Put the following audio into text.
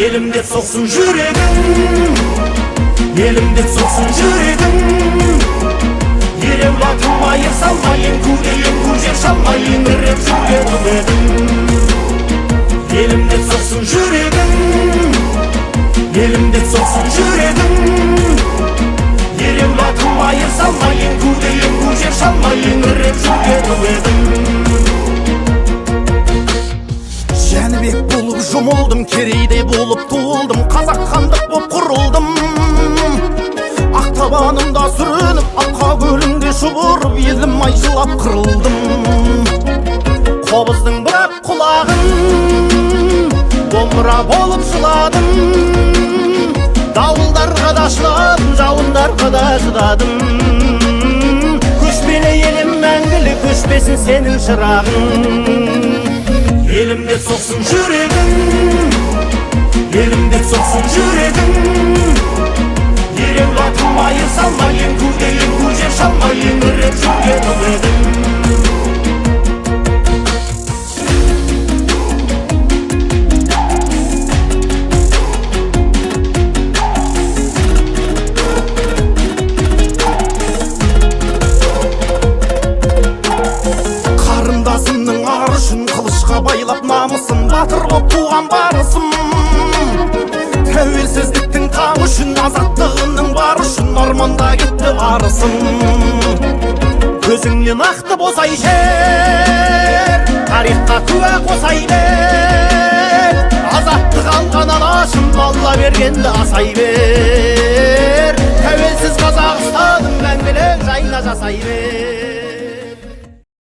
Elimde soksun yüreğim, elimde soksun yüreğim. Yer evladım ayır salmayın, kuleyin kucak çalmayın, rap yüreğim. Elimde soksun yüreğim, elimde soksun yüreğim. Yer evladım ayır salmayın, kuleyin kucak çalmayın, rap yüreğim. Жәнібек болып жұмылдым, керейдей болып туылдым, қазақ хандық боп құрылдым. Ақтабанымда сүрініп, аққа көлінде шұбырып, елім ай жылап қырылдым. Қобыздың бірақ құлағын домбыра болып жыладым. Дауылдарға да шыдадым, жауындарға да шыдадым. Көшпелі елім мәңгілік, көшпесін сенің шырағың. Elimde soksun yüreğim, elimde soksun yüreğim. Yer evladım ayır salmayın, kudeyin kucak çalmayın, rap yüreğim. Қарындасымның ар үшін қылышқа байлап намысын, батыр боп туған барысым. Тәуелсіздіктің таңы үшін, азаттығының бар үшін, орманда кетті барысым. Көзіңнен ақты босай жер, тарихқа куә қосай бер. Азаттық алған анашым, алла бергенді асай бер. Тәуелсіз Қазақстаным мәңгілік жайна жасай бер.